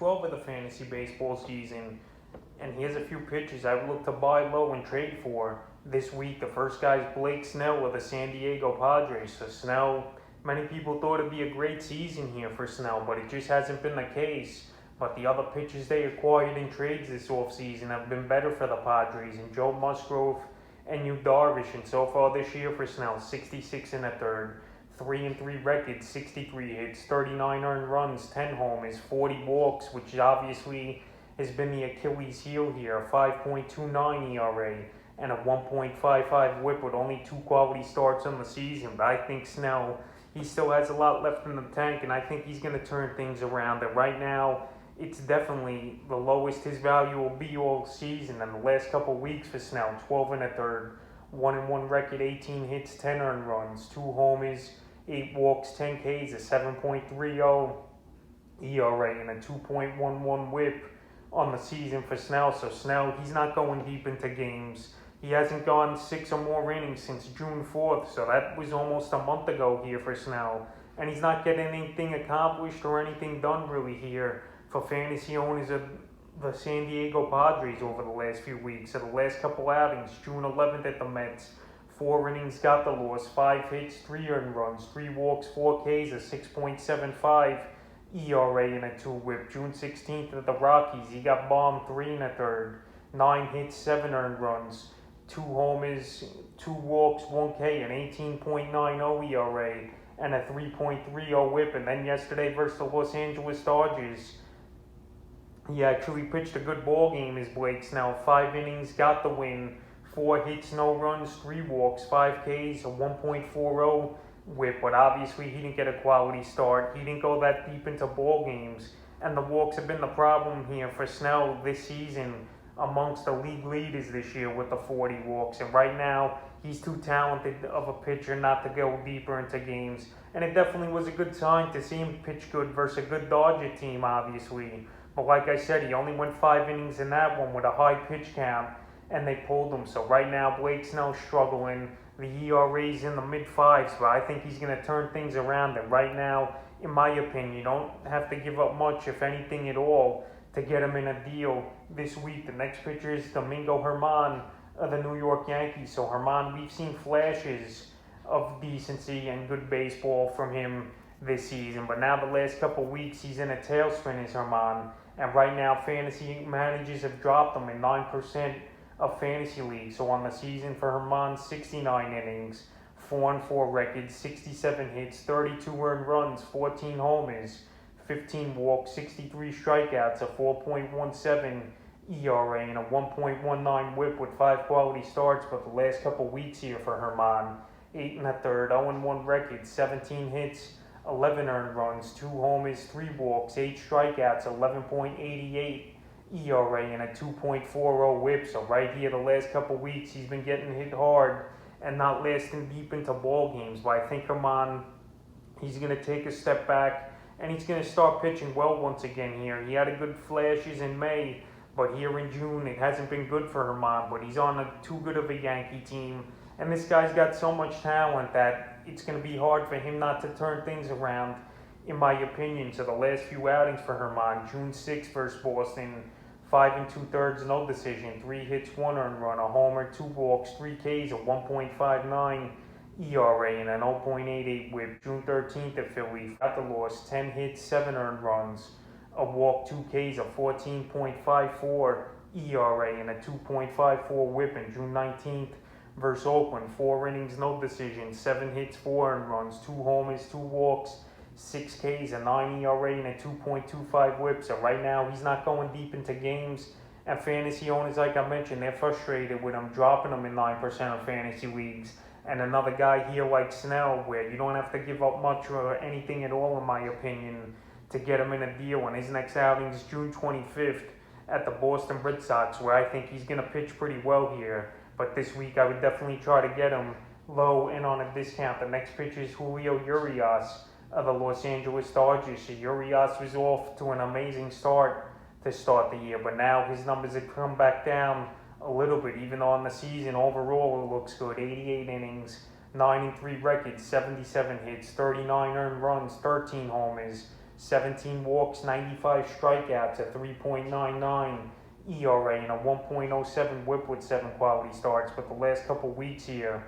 12 of the fantasy baseball season, and he has a few pitchers I would look to buy low and trade for this week. The first guy is Blake Snell with the San Diego Padres. So Snell, many people thought it'd be a great season here for Snell, but it just hasn't been the case. But the other pitchers they acquired in trades this offseason have been better for the Padres, and Joe Musgrove and Yu Darvish. And so far this year for Snell, 66 in a third, 3-3 record, 63 hits, 39 earned runs, 10 homers, 40 walks, which obviously has been the Achilles heel here. A 5.29 ERA and a 1.55 WHIP with only 2 quality starts on the season. But I think Snell, he still has a lot left in the tank, and I think he's going to turn things around. And right now, it's definitely the lowest his value will be all season. And the last couple weeks for Snell, 12 and a third, 1-1 record, 18 hits, 10 earned runs, 2 homers, 8 walks, 10 Ks, a 7.30 ERA, and a 2.11 WHIP on the season for Snell. So Snell, he's not going deep into games. He hasn't gone 6 or more innings since June 4th, so that was almost a month ago here for Snell. And he's not getting anything accomplished or anything done really here for fantasy owners of the San Diego Padres over the last few weeks. So the last couple outings, June 11th at the Mets, 4 innings got the loss, 5 hits, 3 earned runs, 3 walks, 4 Ks, a 6.75 ERA and a 2 WHIP. June 16th at the Rockies, he got bombed 3 and a third, 9 hits, 7 earned runs, 2 homers, 2 walks, 1 K, an 18.90 ERA and a 3.30 WHIP. And then yesterday versus the Los Angeles Dodgers, he actually pitched a good ball game as Blake Snell. 5 innings, got the win, 4 hits, no runs, 3 walks, 5 Ks, a 1.40 WHIP. But obviously he didn't get a quality start. He didn't go that deep into ball games. And the walks have been the problem here for Snell this season, amongst the league leaders this year with the 40 walks. And right now, he's too talented of a pitcher not to go deeper into games. And it definitely was a good sign to see him pitch good versus a good Dodger team, obviously. But like I said, he only went 5 innings in that one with a high pitch count, and they pulled him. So right now, Blake Snell's struggling. The ERA's in the mid-5s, but I think he's going to turn things around. And right now, in my opinion, you don't have to give up much, if anything at all, to get him in a deal this week. The next pitcher is Domingo Germán of the New York Yankees. So Germán, we've seen flashes of decency and good baseball from him this season, but now the last couple weeks he's in a tailspin as Germán. And right now, fantasy managers have dropped him in 9% of fantasy leagues. So on the season for Germán, 69 innings, 4-4 record, 67 hits, 32 earned runs, 14 homers, 15 walks, 63 strikeouts, a 4.17 ERA, and a 1.19 WHIP with 5 quality starts. But the last couple weeks here for Germán, 8 and a third, 0-1 record, 17 hits, 11 earned runs, 2 homers, 3 walks, 8 strikeouts, 11.88 ERA, and a 2.40 WHIP. So right here, the last couple weeks, he's been getting hit hard and not lasting deep into ball games. But I think Germán, he's going to take a step back, and he's going to start pitching well once again here. He had a good flashes in May, but here in June, it hasn't been good for Germán. But he's on too good of a Yankee team, and this guy's got so much talent that it's going to be hard for him not to turn things around, in my opinion. So the last few outings for Germán, June 6th versus Boston, 5 2/3, no decision, 3 hits, 1 earned run, a homer, 2 walks, 3 Ks, a 1.59 ERA, and an 0.88 WHIP. June 13th at Philly, got the loss, 10 hits, 7 earned runs, a walk, 2 Ks, a 14.54 ERA, and a 2.54 WHIP. And June 19th versus Oakland, 4 innings, no decision, 7 hits, 4 earned runs, 2 homers, 2 walks, 6 Ks, a 9 ERA, and a 2.25 WHIP. So right now, he's not going deep into games. And fantasy owners, like I mentioned, they're frustrated with him, dropping him in 9% of fantasy leagues. And another guy here like Snell, where you don't have to give up much or anything at all, in my opinion, to get him in a deal. And his next outing is June 25th at the Boston Red Sox, where I think he's going to pitch pretty well here. But this week, I would definitely try to get him low and on a discount. The next pitcher is Julio Yurias of the Los Angeles Dodgers. So Yurias was off to an amazing start to start the year, but now his numbers have come back down a little bit, even though on the season overall it looks good. 88 innings, 9-3 record, 77 hits, 39 earned runs, 13 homers, 17 walks, 95 strikeouts, a 3.99 ERA, and a 1.07 whip with 7 quality starts. But the last couple weeks here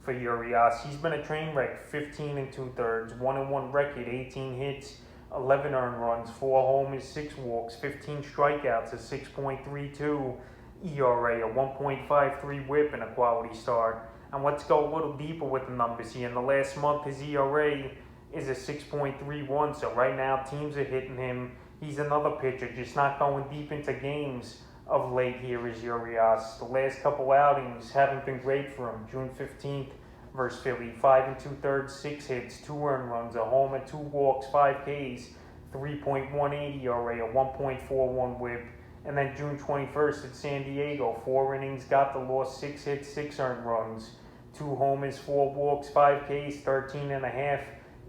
for Yurias, he's been a train wreck. 15 and 2/3, 1-1 record, 18 hits, 11 earned runs, 4 homers, 6 walks, 15 strikeouts, a 6.32 ERA, a 1.53 whip, and a quality start. And let's go a little deeper with the numbers here. In the last month, his ERA is a 6.31. So right now, teams are hitting him. He's another pitcher, just not going deep into games of late here is Yurias. The last couple outings haven't been great for him. June 15th versus Philly, 5 and 2/3, 6 hits, 2 earned runs, a homer, 2 walks, 5 Ks, 3.18 ERA, a 1.41 whip. And then June 21st at San Diego, 4 innings, got the loss, 6 hits, 6 earned runs, 2 homers, 4 walks, 5 Ks, 13.5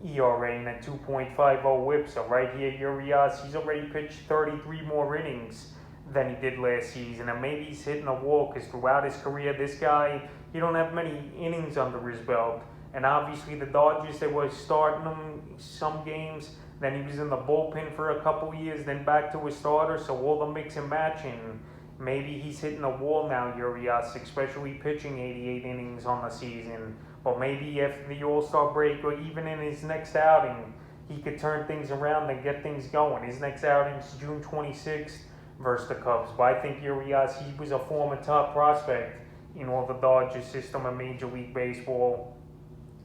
ERA, and a 2.50 whip. So right here, Yurias, he's already pitched 33 more innings than he did last season, and maybe he's hitting a wall because throughout his career, this guy, he don't have many innings under his belt. And obviously the Dodgers, they were starting him some games, then he was in the bullpen for a couple years, then back to a starter, so all the mix and matching. Maybe he's hitting a wall now, Yurias, especially pitching 88 innings on the season. Or maybe after the All-Star break, or even in his next outing, he could turn things around and get things going. His next outing is June 26th versus the Cubs. But I think Yurias, he was a former top prospect in all the Dodgers system of Major League Baseball.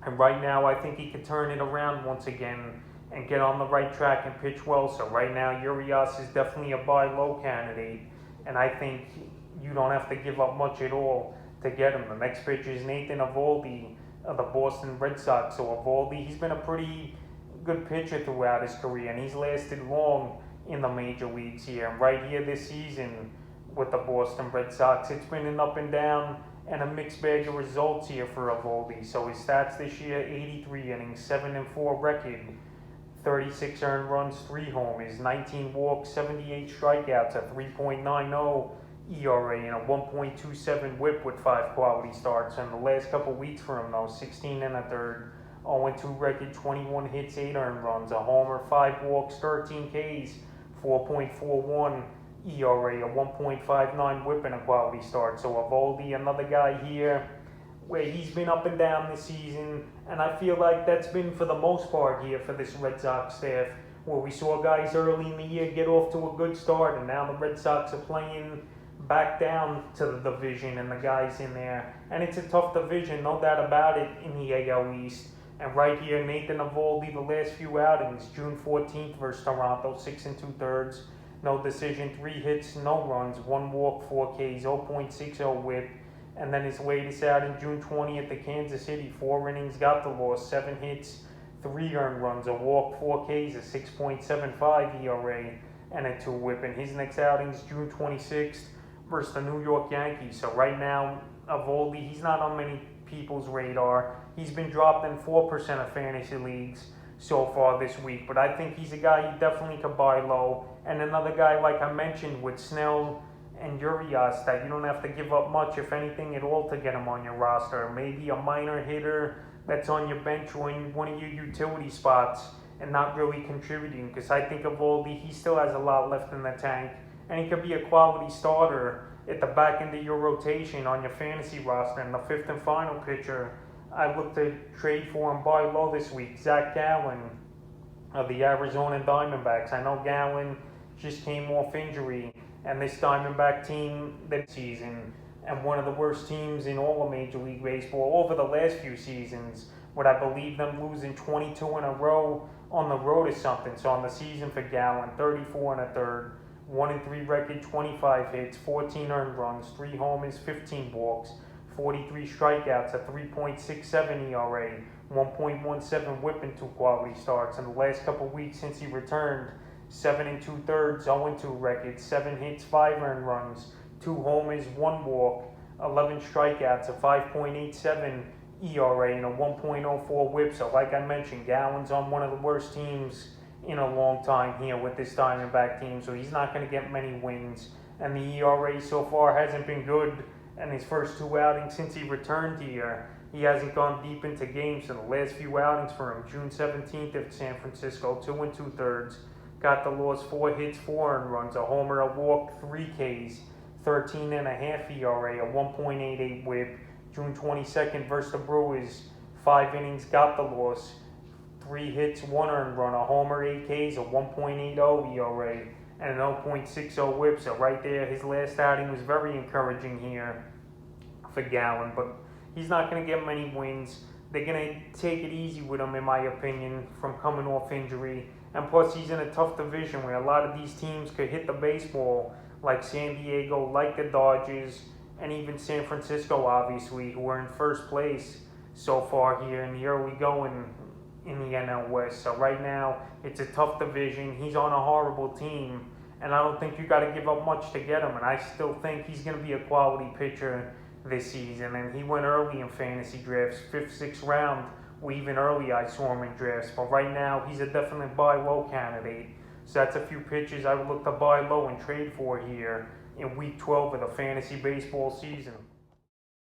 And right now, I think he could turn it around once again and get on the right track and pitch well. So right now, Yurias is definitely a buy low candidate. And I think you don't have to give up much at all to get him. The next pitcher is Nathan Avaldi of the Boston Red Sox. So Avaldi, he's been a pretty good pitcher throughout his career, and he's lasted long in the major leagues here. And right here this season with the Boston Red Sox, it's been an up and down and a mixed bag of results here for Avaldi. So his stats this year, 83 innings, 7 and 4 record, 36 earned runs, 3 homers, 19 walks, 78 strikeouts, a 3.90 ERA, and a 1.27 whip with 5 quality starts. And the last couple weeks for him, though, 16 and a third, 0-2 record, 21 hits, 8 earned runs, a homer, 5 walks, 13 Ks, 4.41 ERA, a 1.59 whip, and a quality start. So Avaldi, another guy here where he's been up and down this season, and I feel like that's been for the most part here for this Red Sox staff, where we saw guys early in the year get off to a good start, and now the Red Sox are playing back down to the division and the guys in there. And it's a tough division, no doubt about it, in the AL East. And right here, Nathan Avaldi, the last few outings, June 14th versus Toronto, 6 and 2/3, no decision, 3 hits, no runs, 1 walk, 4 Ks, 0.60 whip. And then his latest outing, June 20th at Kansas City, 4 innings, got the loss, 7 hits, 3 earned runs, a walk, 4 Ks, a 6.75 ERA, and a 2 whip. And his next outing is June 26th versus the New York Yankees. So right now, Avaldi, he's not on many people's radar. He's been dropped in 4% of fantasy leagues so far this week, but I think he's a guy you definitely could buy low. And another guy, like I mentioned, with Snell and Yurias, that you don't have to give up much, if anything at all, to get him on your roster. Maybe a minor hitter that's on your bench or in one of your utility spots and not really contributing, because I think Avaldi, he still has a lot left in the tank, and he could be a quality starter at the back end of your rotation on your fantasy roster. And the 5th and final pitcher I look to trade for and buy low this week, Zach Gallen of the Arizona Diamondbacks. I know Gallen just came off injury, and this Diamondback team this season, and one of the worst teams in all of Major League Baseball over the last few seasons, would I believe them losing 22 in a row on the road or something. So on the season for Gallen, 34 and a third, 1 and 3 record, 25 hits, 14 earned runs, 3 homers, 15 walks, 43 strikeouts, a 3.67 ERA, 1.17 whip, and 2 quality starts. In the last couple weeks since he returned, 7 and 2/3, 0-2 record, 7 hits, 5 earned runs, 2 homers, 1 walk, 11 strikeouts, a 5.87 ERA, and a 1.04 whip. So like I mentioned, Gallen's on one of the worst teams in a long time here with this Diamondback team, so he's not going to get many wins. And the ERA so far hasn't been good in his first 2 outings since he returned here. He hasn't gone deep into games in the last few outings for him. June 17th at San Francisco, 2 2/3. Got the loss, 4 hits, 4 earned runs, a homer, a walk, 3 Ks, 13.5 ERA, a 1.88 WHIP. June 22nd versus the Brewers, 5 innings, got the loss, 3 hits, 1 earned run, a homer, 8 Ks, a 1.80 ERA, and an 0.60 WHIP. So right there, his last outing was very encouraging here for Gallen, but he's not going to get many wins. They're going to take it easy with him, in my opinion, from coming off injury. And plus, he's in a tough division where a lot of these teams could hit the baseball, like San Diego, like the Dodgers, and even San Francisco, obviously, who are in first place so far here in the early going in the NL West. So right now, it's a tough division. He's on a horrible team, and I don't think you got to give up much to get him. And I still think he's going to be a quality pitcher this season. And he went early in fantasy drafts, 5th, 6th round. Or even early, I saw him in drafts. But right now, he's a definite buy low candidate. So that's a few pitchers I would look to buy low and trade for here in Week 12 of the fantasy baseball season.